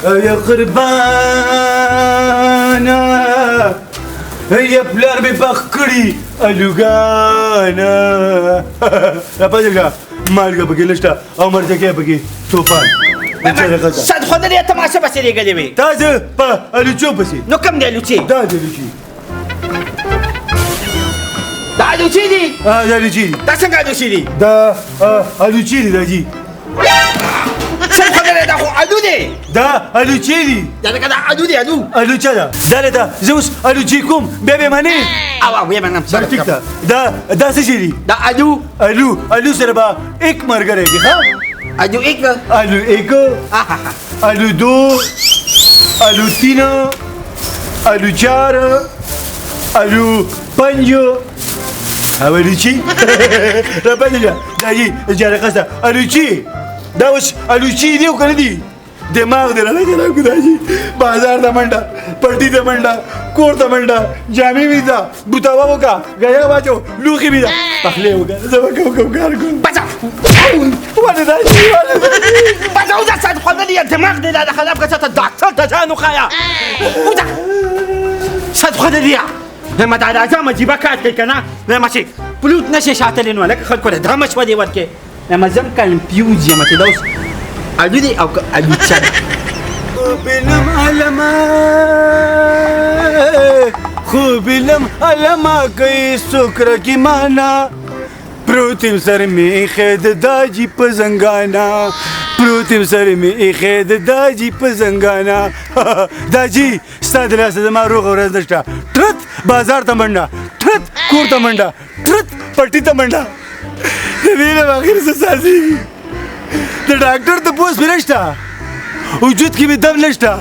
يا قربانا يا پلار مې پخ کړي الوګانا راپاتې مالګه پکې لږ او مرچکې پکې توپان صد خدا دې تماشه پسې لېږلې وې تا زه په الوچو پسې نو کوم دی الوچې دا دی الوچې دا الوچې دي دا الوچې دي دا څنګه الوچې دي دا الوچې دي دا جي صد خدا دې دا خو الو دی دا الوچې دي دا لکه دا الو دی الو الوچه ده دا له دا زه اوس الوچې کوم بیا به منې او بیا منم بل ټیک ده دا څه شي دي دا الو سره به ایک مرګره دي ها الو ایک الو ایک الو دو الو تین الو چار الو پنج الوچی راپاتې دا جي جاره قصده الوچی دا اوس الوچی دی او کنه دی دماغ دې راځي دا جي بازار ته منډه پټي ته منډه کور ته منډه جامې ویدا بوتاوا وکا غیا واچو لوخي ویدا پخله وکا زما کوم کار کوم بچا ولې دا جي بچا وځه صد خدا دې دماغ دې لا خلاف کته ډاکټر ته ځانو خایا وځه صد خدا دې لما دا راځه مجيبه کات کې کنه لما شي پلوت نشي شاتلین ولک خلکو له درمش ودی ورکه لما زم کنفیوز یم چې دوس الو دی او الو چا بلم علما خوب لم علما کوي سکر کی معنا پروتیم سر می خید داجی په زنګانا پروتیم سر می خید داجی په زنګانا داجی ستاد لاسه زما روغ ورځ نشته ترت بازار ته منډه ترت کور ته منډه ترت پټی ته منډه ویله اخر څه سازي د ډاکټر ته پوس نشته وجود کې مې دم نشته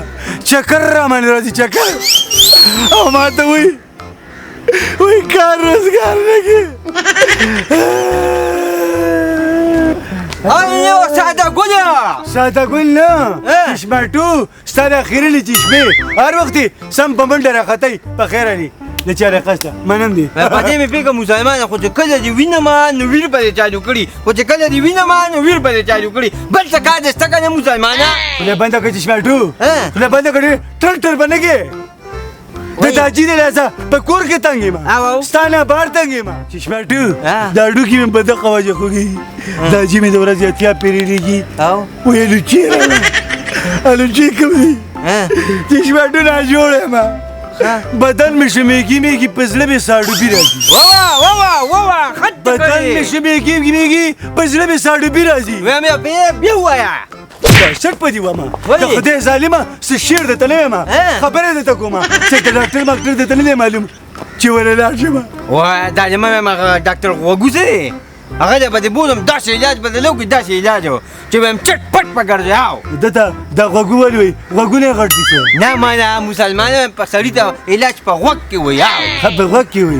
چکر را باندې راځي چکر او ما ته وای کار روزګار نه کې الو ساده ګل نه چشمټو ستاره اخیري چشمه هر وخت سم په منډه راختی په خیر علي د چاره قصده منم دي پدې مې پیګه مسلمان خو چې کله دی وینم نو ویر په چالو کړي خو چې کله دی وینم نو ویر په چالو کړي بل څه کار دسته کنه مسلمانا له بنده کې چشمټو له بنده کې ټرټر بنګي د داجی نه راځه په کور کې تنګې ما ستانه بار تنګې ما چشمټو دا ډوکی مې په دغه وجه خوږي داجی مې د ورځې اتیا پیریږي او ویلو چې الوچې کوي چشمټو نه جوړه ما بدن مې شمیږي پزله به ساړو بي راځي وا خط بدن مې شمیږي پزله به ساړو بي راځي مې بیا وایا شرط پدې وامه ته خدای ظالمه څه شعر دته نه ما خبره دته کومه چې ډاکټر دته نه معلوم چې ولا لاړم وا دا ما ډاکټر وګوزه هغه به دې بولم داسې علاج بدلو کې داسې علاج چې به چټ پټ پګرځاو دا غوګو ولوي غوګونه غړ دي نه ما مسلمان په سړی ته علاج په غوګ کې وي په غوګ کې وي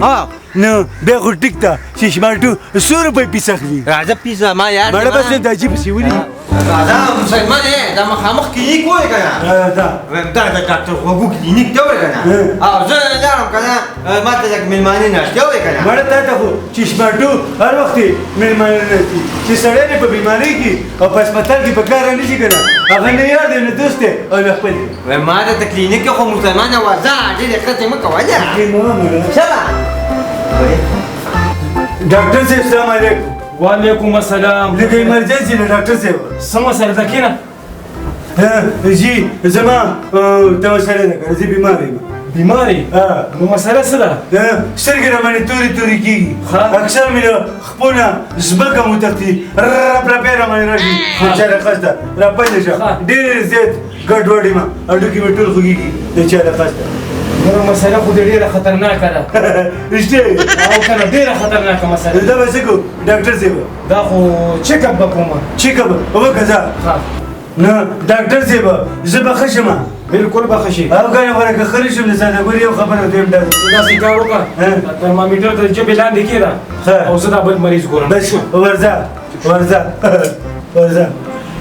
نو به غو ټیک تا چې شمارټو 100 روپۍ پیسخلی راځه پیسه ما یار مړه بس د عجیب سی ولي دا مسلمان دا مخامخ کلینیک وای کنه دا ډاکټر وګو کلینیک دی وای کنه او زه لارم کنه ما ته یک ملمانی نشته وای کنه مړه ته خو چې شمارټو هر وخت ملمانی نشته چې سړی نه په بیماری کې او په هسپتال کې په کار نه شي کنه هغه نه یاد نه دوسته او خپل ما ته کلینیک خو مسلمان وځه دې خته مکه وځه شبا ډاکټر صاحب السلام علیکم وعلیکم السلام لکه ایمرجنسي نه ډاکټر صاحب سم سره دکینه جی زما ته سره ده زه بیماری نو مسله څه ده سترګې را باندې تورې کېږي اکثر مې خپونه ځمکه مو تښتي رپې را باندې راشي چاره قصده را پیدا شه ډېر زیات ګډوډ یم هډوکي مې ټول خوږېږي د چاره قصده نو مسله خو ډېره خطرناکه ده رښتیا او کنه ډېره خطرناکه مسله دا به څه کوو ډاکټر صاحب دا خو چیک اپ به کومه چیک اپ وکړه ځه نه ډاکټر صاحب زه به ښه شم بالکل به ښه شي او کنه غوره که ښه نه شم د سادهګورې یو خبره دویم داسې کار وکړه ترمامیټر د ژبې لاندې کېږده او زه دا بل مریض ګورم بس ورځه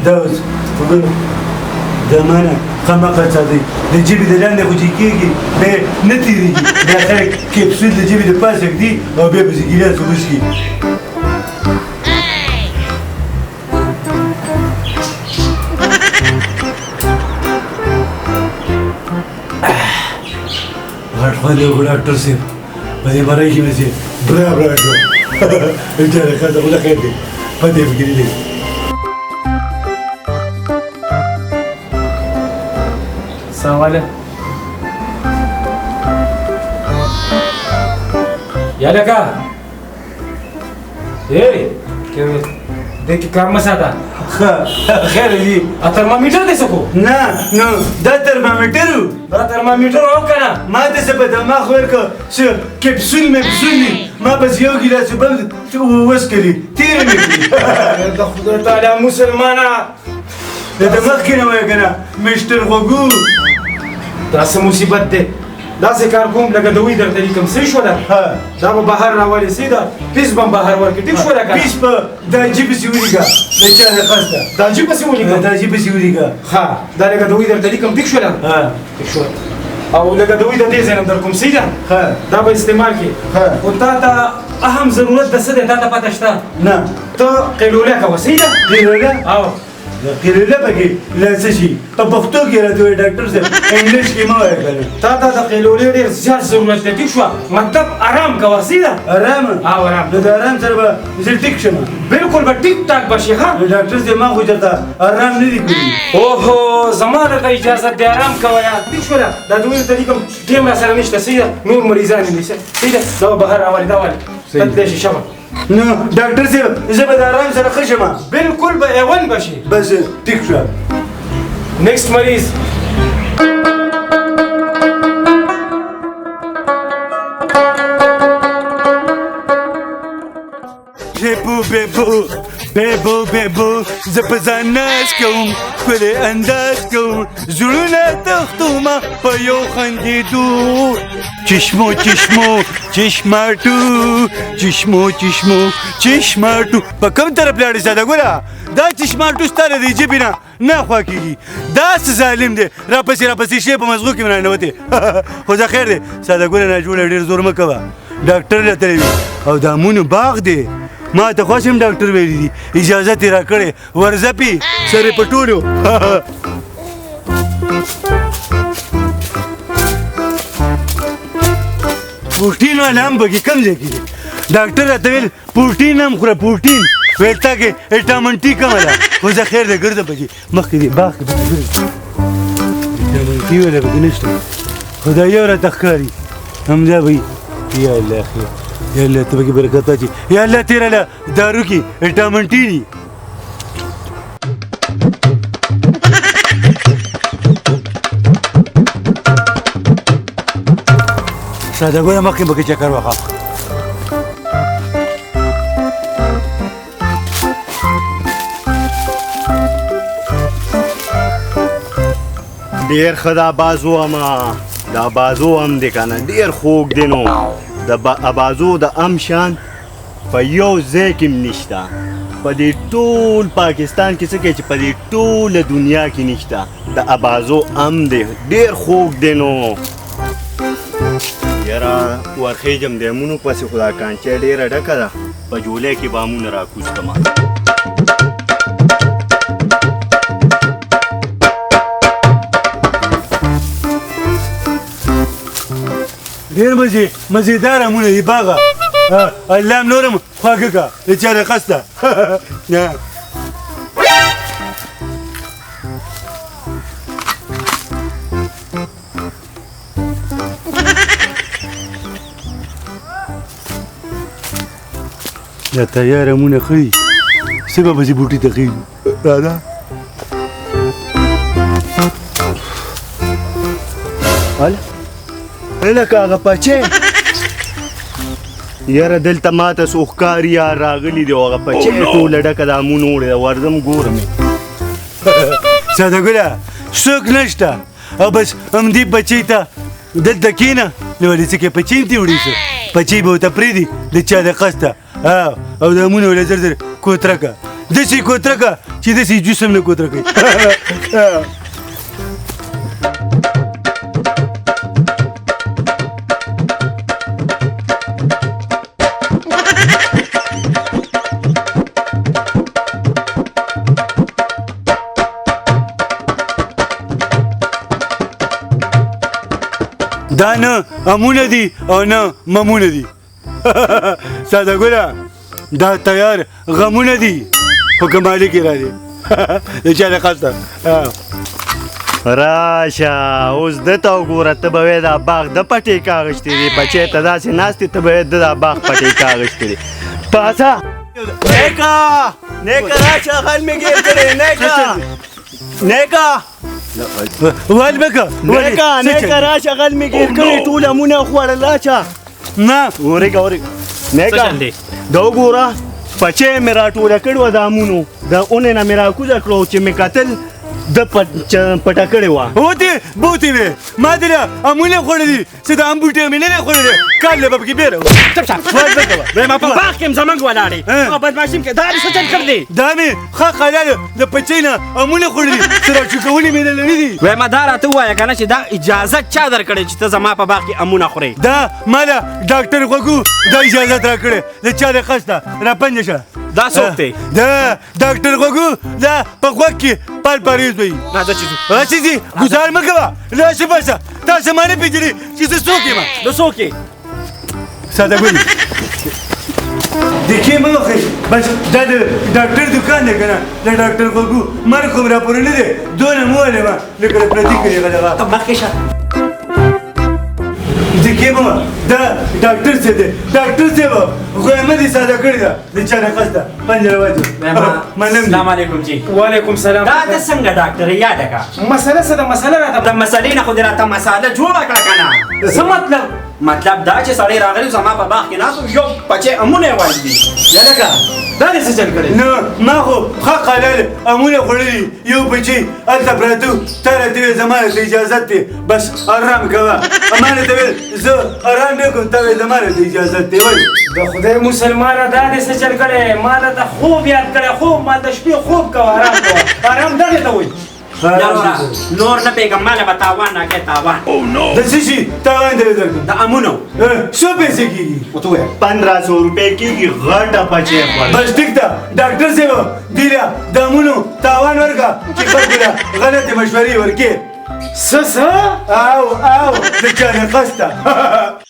دا اوس وګوره دا مانه خامخا ساتئ د ژبې د لاندې خو چې کېږي بیا نه تېرېږي بیا خلک کپسول د ژبې د پاسه ږدي او بیا پسې ګیلاس وبسکي باندې وګ ډاکټر صاحب په دې باندې کې مې برا برا کړو انجره خاطر ولا خیر دی په دې فکر دی السلام عليكم يا لكا ايه كيف ديك كام مساتا خیر دی الترمومتر دې سکو نه نو دا ترمامیټر دا ترمومتر او کنه ما د څه په دماغ ورکه چې کپسول مې پسولي ما بس یو ګیلاس بل وسکري تیر مې د خدای تعالی مسلمانا د دماغ کې نه وای کنه مستر غوګو دا څه مصیبت ده دا څه کار کوم لکه دوی درته لیکم څه شو ده دا به بهر راولې سیده پیس به بهر ورکې ټیک شو ده پیس په د جیب سیوریګه د چا نه خسته دا جیب څه ولیکم د جیب سیوریګه ها دا لکه دوی درته لیکم ټیک شو ده ټیک شو او لکه دوی د دې ځنم در کوم سیده دا به استعمال کې او تا ته اهم ضرورت د څه ده تا ته پته شته نه ته قیلوله کوه سیده قیلوله او قیلوله پکې لا څه شي په پښتو کې راته ډاکټر صاحب انګلیش کې ما وایي کنه تا ته د قیلولې ډېر زیات ضرورت دی ټیک شو مطلب آرام کوه سیده آرام او آرام د آرام سره به زه ټیک شم بالکل به ټیک ټاک بشي ها ډاکټر صاحب ما خو چېرته آرام نه دي کړي اوهو زما درته اجازه دی آرام کوه یا ټیک شوله دا دوی درته لیکم ټیم را سره نشته سیده نور مریضان یې نیسه سیده دا به بهر راولې دا ولې تدلی شي شمه نو ډاکټر صاحب زه به د آرام سره ښه شم بالکل به ایون بشي بس ټیک شو نیکسټ مریض بیبو بیبو بیبو بیبو زه په ځان ناز کوم ښکلی انداز کوم زړونه تختومه په یو خندېدو چشمو چشمو چشماټو چشمو چشمو چشماټو په کوم طرف لاړې ساده ګوره دا چشماټو ستا له دې ژبې نه خوا کېږي داسې ظالم دی راپسې شی په مزغو کې مې راننوتې خو زه خیر دی ساده ګوره ناجوړه ډېر زور مه کوه ډاکټر راته وي او د امونو باغ دی ما ته خوښ هم ډاکټر ویلی دي اجازت یې راکړې ورځه پې سر یې په ټولو پروټین والا هم پکې کم ځای کې دی ډاکټر راته ویل پروټین هم خوره پروټین ویل تا کې ویټامن ټي کمه ده خو زه خیر دی ګرځه پکې مخکې دی باغ کې پکې ګرځه ویټامن ټي والا پکې نشته خدای یو راته ښکاري همدا به یا الله خیر یا الله ته پکې برکت اچي یا الله تیره له دارو کې ویټامن ټي دي ساده ګوره مخکې پکې چکر وخواه ډیر ښه دا بازو اما دا بازو هم دی که نه ډېر خوږ دی نو د بازو د ام شان په یو ځای کې هم نشته په دې ټول پاکستان کې څه کوي چې په دې ټوله دنیا کې نشته د ابازو ام دی ډېر خوږ دی نو یاره ورخیږم د امونو پسې خو دا کانچه ډېره ډکه ده په جولای کې به امونه راکوز کړمه ډېر مزېدار امونه دي باغه الله هم نور هم خواږه که د چا د قصده دا تیار امونه ښه دي څه به پسې بوټي ته خېږي راځه لکه هغه پچې یاره دلته ماته څو ښکاریان راغلي دي او هغه پچې ټوله ډکه د امونو وړې ده ورځم ګورم ساده ګله څوک نشته او بس همدې بچۍ ته دلته کښېنه نو ولې څه کې پچۍ هم دې وړي څه پچۍ به ورته پرېږدي د چا د قصده او د امونه ولې زر زر کوتره که داسې کوتره که چې داسې جوس هم نه کوتره کوي دا نه امونه دي او نه ممونه دي ساده ګله دا تیار غمونه دي خو که مالک یې راځي د چا د خسته راشه اوس دته وګوره ته به وایې دا باغ د پټې کاغشتې دي بچی ته داسې ناستې ته به وایې د دا باغ پټې کاغشتې دي پاسه نیکه راشه غل مې ګیر کړی نیکه نیکه راشه غل مې ګیر کړی ټول امونه خوړل راشه نه ورېږه نیکه دا وګوره پچې مې راټوله کړې وه د امونو د اونې نه مې راکوزه کړو چې مې کتل د پټه کړې وه بوتې وې ما دې امونه خوړلي چې د ام بوټې مې نه دی خوړلی کال له به پکې بېره ما په باغ کې زمنګ ولاړې او بدماشي کې دا دې څه چل کړ دی دا مې ښه خلاله د پچې نه امونه خوړلي چې راچوکولي مې نه لري دي وایم دا راته ووایه که نه چې دا اجازه چا درکړې چې ته زما په باغ کې امونه خورې دا ما له ډاکټر غوږو دا اجازت راکړې د چا د خسته راپنجه شه دا څوک دی دا ډاکټر غوږو دا په غوږ کې پال پاریز وایي راځه چې ځو راځه دي ګزار مه کوه لاشه باسه تاسو ما نه پېژنئ چې زه څوک یم د څوک یې ساده ګلي د کې مه وخی بس دا د ډاکټر دکان دی که نه د ډاکټر غوږو مرګ خو مې راپورې نه دی دونه مه ویلې ما لکه د پردي کړې هغه دغه ته مخکې شه د کې مه دا ډاکټر صاحب دی ډاکټر صاحب غویمه دې ساده کړې ده د چا نه خسته پنجره واچو منم السلام علیکم جی وعلیکم سلام دا ته څنګه ډاکټر یاده کا مسله څه ده مسله راته د مسلې نه خو دې راته مساله جوړه کړه که نه څه مطلب مطلب دا چې سړی راغلی زما په باغ کې ناست یو پچې امونه یې واجدي یلکه دا دې څه چل کړی نه ما خو ښه حلال امونه خوړلي یو بچي هلته پراته وو تا راته ویل زما ته اجازت دی بس ارام کوه ما راته ویل زه ارام نه کوم تا ویل زما ته اجازت دی ولې د خدای مسلمانه دا دې څه چل کړی ما راته خوب یاد کړی خوب ما د شپې خوب کوه ارام کوه ارام دغې ته وایي یارورا نور نه پیږم ماله به تاوان راکړې تاوان د څه شي تاوان درې درکړم د امونو څو پیسې کېږي ورته ووایه 1500 روپۍ کېږي غټه پچې خوړل بس ټیک ده ډاکټر صاحب دې له د امونو تاوان ورکړه چې خلکو له غلطې مشورې ورکړې څه او د چا نه خسته